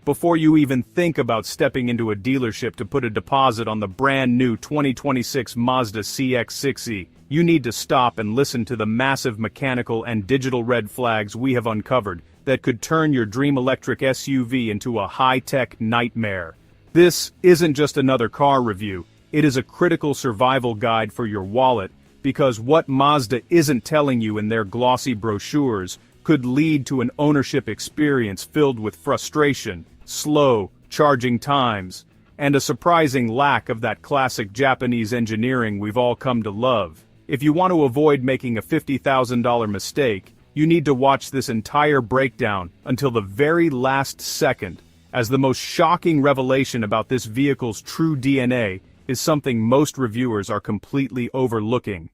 Before you even think about stepping into a dealership to put a deposit on the brand new 2026 Mazda CX-6e, you need to stop and listen to the massive mechanical and digital red flags we have uncovered that could turn your dream electric SUV into a high-tech nightmare. This isn't just another car review, it is a critical survival guide for your wallet, because what Mazda isn't telling you in their glossy brochures could lead to an ownership experience filled with frustration, slow charging times, and a surprising lack of that classic Japanese engineering we've all come to love. If you want to avoid making a $50,000 mistake, you need to watch this entire breakdown until the very last second, as the most shocking revelation about this vehicle's true DNA is something most reviewers are completely overlooking.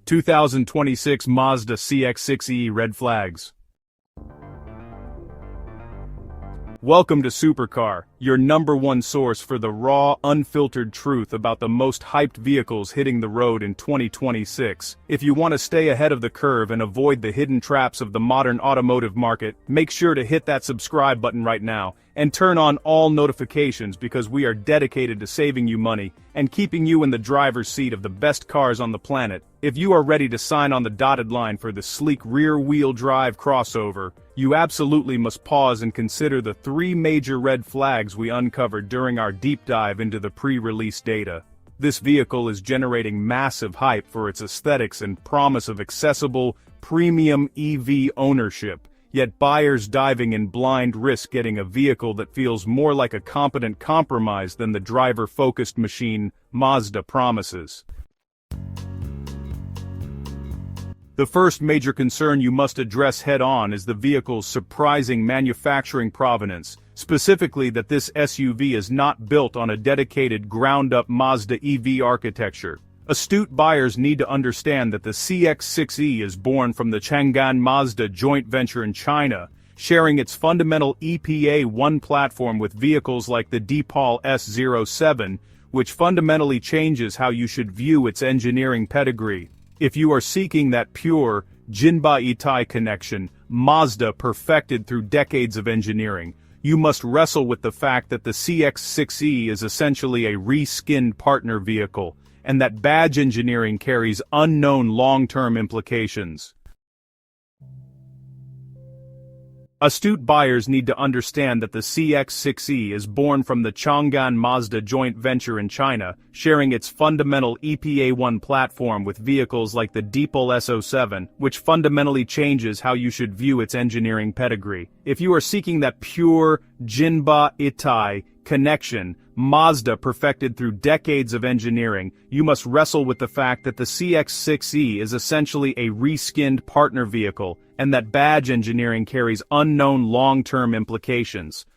2026 Mazda CX-6e red flags. Welcome to Supercar, your #1 source for the raw, unfiltered truth about the most hyped vehicles hitting the road in 2026. If you want to stay ahead of the curve and avoid the hidden traps of the modern automotive market, make sure to hit that subscribe button right now, and turn on all notifications because we are dedicated to saving you money and keeping you in the driver's seat of the best cars on the planet. If you are ready to sign on the dotted line for the sleek rear-wheel drive crossover, you absolutely must pause and consider the 3 major red flags we uncovered during our deep dive into the pre-release data. This vehicle is generating massive hype for its aesthetics and promise of accessible, premium EV ownership, yet buyers diving in blind risk getting a vehicle that feels more like a competent compromise than the driver-focused machine Mazda promises. The first major concern you must address head-on is the vehicle's surprising manufacturing provenance, specifically that this SUV is not built on a dedicated ground-up Mazda EV architecture. Astute buyers need to understand that the CX-6e is born from the Chang'an Mazda joint venture in China, sharing its fundamental EPA-1 platform with vehicles like the Deepal S07, which fundamentally changes how you should view its engineering pedigree. If you are seeking that pure, Jinba-Itai connection, Mazda perfected through decades of engineering, you must wrestle with the fact that the CX-6e is essentially a reskinned partner vehicle, and that badge engineering carries unknown long-term implications. Astute buyers need to understand that the CX-6e is born from the Chang'an Mazda joint venture in China, sharing its fundamental EPA-1 platform with vehicles like the Deepal S07, which fundamentally changes how you should view its engineering pedigree. If you are seeking that pure, Jinba-Itai connection, Mazda perfected through decades of engineering, you must wrestle with the fact that the CX-6e is essentially a reskinned partner vehicle, and that badge engineering carries unknown long-term implications.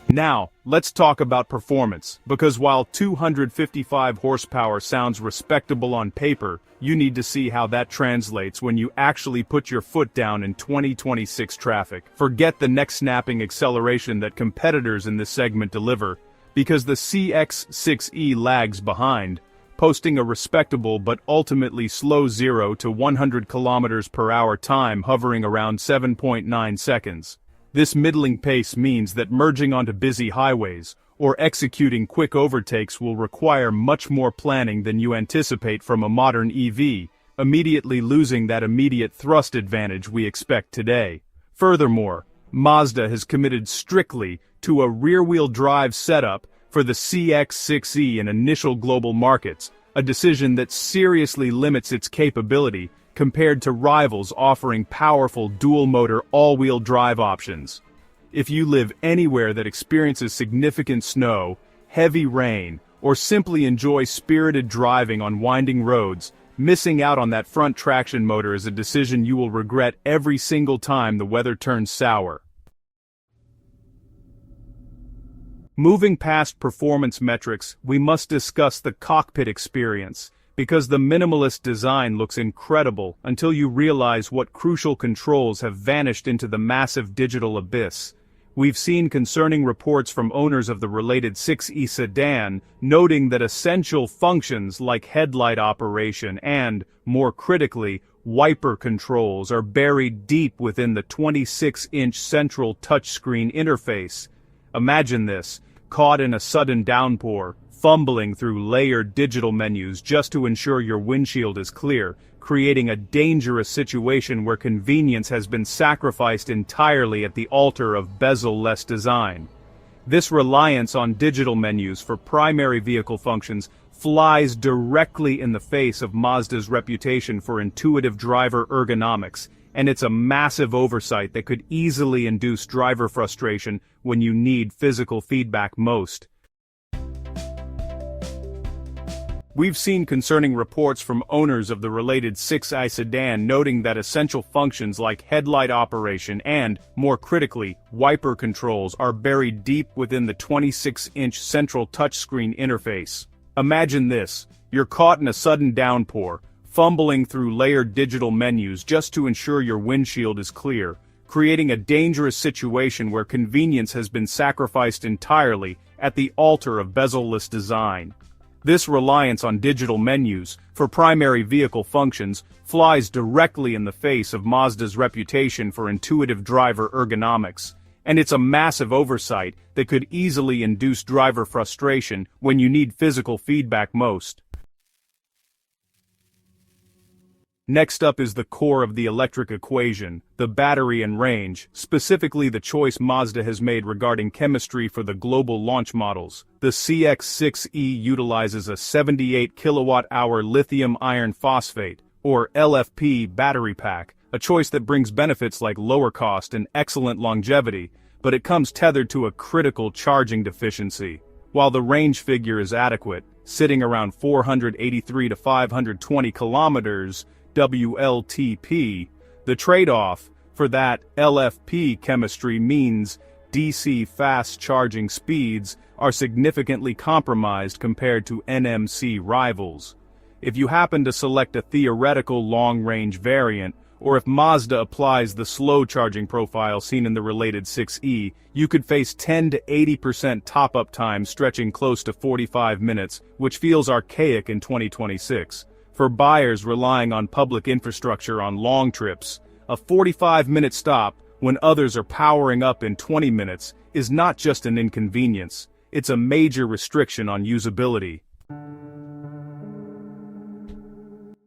Now, let's talk about performance, because while 255 horsepower sounds respectable on paper, you need to see how that translates when you actually put your foot down in 2026 traffic. Forget the neck-snapping acceleration that competitors in this segment deliver, because the CX-6e lags behind, posting a respectable but ultimately slow 0 to 100 km per hour time hovering around 7.9 seconds. This middling pace means that merging onto busy highways, or executing quick overtakes will require much more planning than you anticipate from a modern EV, immediately losing that immediate thrust advantage we expect today. Furthermore, Mazda has committed strictly to a rear-wheel drive setup for the CX-6e in initial global markets, a decision that seriously limits its capability compared to rivals offering powerful dual-motor all-wheel drive options. If you live anywhere that experiences significant snow, heavy rain, or simply enjoy spirited driving on winding roads, missing out on that front traction motor is a decision you will regret every single time the weather turns sour. Moving past performance metrics, we must discuss the cockpit experience, because the minimalist design looks incredible until you realize what crucial controls have vanished into the massive digital abyss. We've seen concerning reports from owners of the related 6e sedan, noting that essential functions like headlight operation and, more critically, wiper controls are buried deep within the 26-inch central touchscreen interface. Imagine this, caught in a sudden downpour, fumbling through layered digital menus just to ensure your windshield is clear, creating a dangerous situation where convenience has been sacrificed entirely at the altar of bezel-less design. This reliance on digital menus for primary vehicle functions flies directly in the face of Mazda's reputation for intuitive driver ergonomics, and it's a massive oversight that could easily induce driver frustration when you need physical feedback most. We've seen concerning reports from owners of the related 6i sedan noting that essential functions like headlight operation and, more critically, wiper controls are buried deep within the 26-inch central touchscreen interface. Imagine this, you're caught in a sudden downpour, fumbling through layered digital menus just to ensure your windshield is clear, creating a dangerous situation where convenience has been sacrificed entirely at the altar of bezel-less design. This reliance on digital menus for primary vehicle functions flies directly in the face of Mazda's reputation for intuitive driver ergonomics, and it's a massive oversight that could easily induce driver frustration when you need physical feedback most. Next up is the core of the electric equation, the battery and range, specifically the choice Mazda has made regarding chemistry for the global launch models. The CX-6e utilizes a 78 kilowatt-hour lithium iron phosphate, or LFP, battery pack, a choice that brings benefits like lower cost and excellent longevity, but it comes tethered to a critical charging deficiency. While the range figure is adequate, sitting around 483 to 520 kilometers, WLTP, the trade-off for that LFP chemistry means DC fast charging speeds are significantly compromised compared to NMC rivals. If you happen to select a theoretical long-range variant, or if Mazda applies the slow charging profile seen in the related 6e, you could face 10 to 80% top-up time stretching close to 45 minutes, which feels archaic in 2026. For buyers relying on public infrastructure on long trips, a 45-minute stop when others are powering up in 20 minutes is not just an inconvenience, it's a major restriction on usability.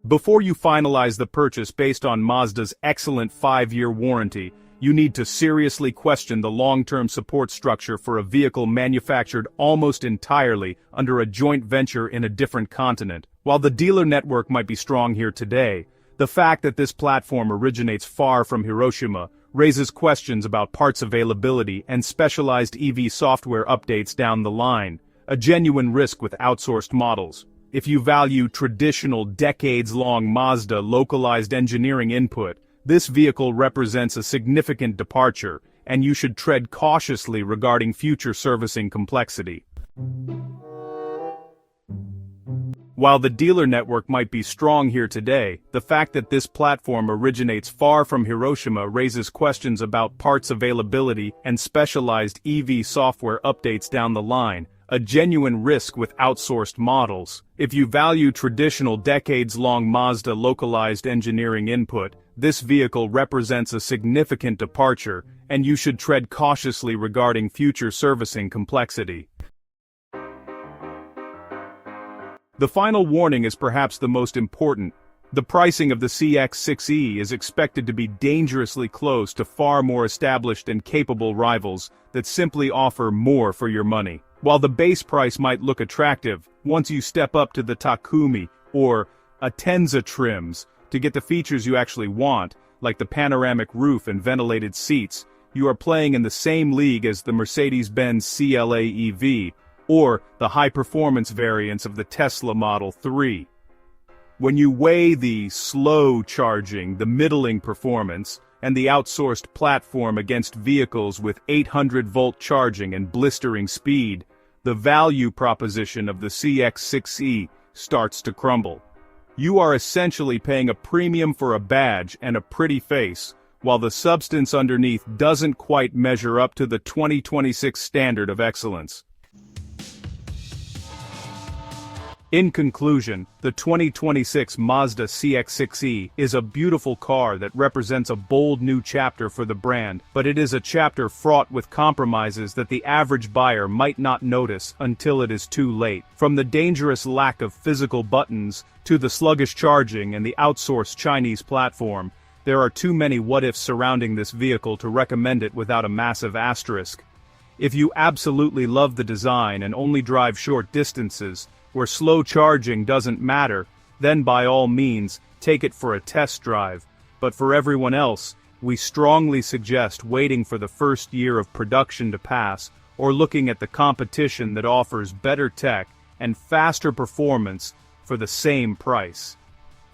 Before you finalize the purchase based on Mazda's excellent 5-year warranty, you need to seriously question the long-term support structure for a vehicle manufactured almost entirely under a joint venture in a different continent. While the dealer network might be strong here today, the fact that this platform originates far from Hiroshima raises questions about parts availability and specialized EV software updates down the line, a genuine risk with outsourced models. If you value traditional decades-long Mazda localized engineering input, this vehicle represents a significant departure, and you should tread cautiously regarding future servicing complexity. While the dealer network might be strong here today, the fact that this platform originates far from Hiroshima raises questions about parts availability and specialized EV software updates down the line, a genuine risk with outsourced models. If you value traditional decades-long Mazda localized engineering input, this vehicle represents a significant departure, and you should tread cautiously regarding future servicing complexity. The final warning is perhaps the most important. The pricing of the CX-6e is expected to be dangerously close to far more established and capable rivals that simply offer more for your money. While the base price might look attractive, once you step up to the Takumi or Atenza trims to get the features you actually want, like the panoramic roof and ventilated seats, you are playing in the same league as the Mercedes-Benz CLA EV, or the high-performance variants of the Tesla Model 3. When you weigh the slow charging, the middling performance, and the outsourced platform against vehicles with 800-volt charging and blistering speed, the value proposition of the CX-6e starts to crumble. You are essentially paying a premium for a badge and a pretty face, while the substance underneath doesn't quite measure up to the 2026 standard of excellence. In conclusion, the 2026 Mazda CX-6e is a beautiful car that represents a bold new chapter for the brand, but it is a chapter fraught with compromises that the average buyer might not notice until it is too late. From the dangerous lack of physical buttons, to the sluggish charging and the outsourced Chinese platform, there are too many what-ifs surrounding this vehicle to recommend it without a massive asterisk. If you absolutely love the design and only drive short distances, where slow charging doesn't matter, then by all means, take it for a test drive. But for everyone else, we strongly suggest waiting for the first year of production to pass, or looking at the competition that offers better tech and faster performance for the same price.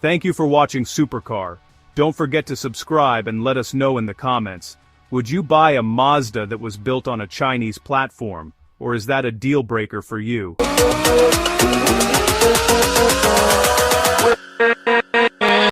Thank you for watching Supercar. Don't forget to subscribe and let us know in the comments. Would you buy a Mazda that was built on a Chinese platform, or is that a deal breaker for you?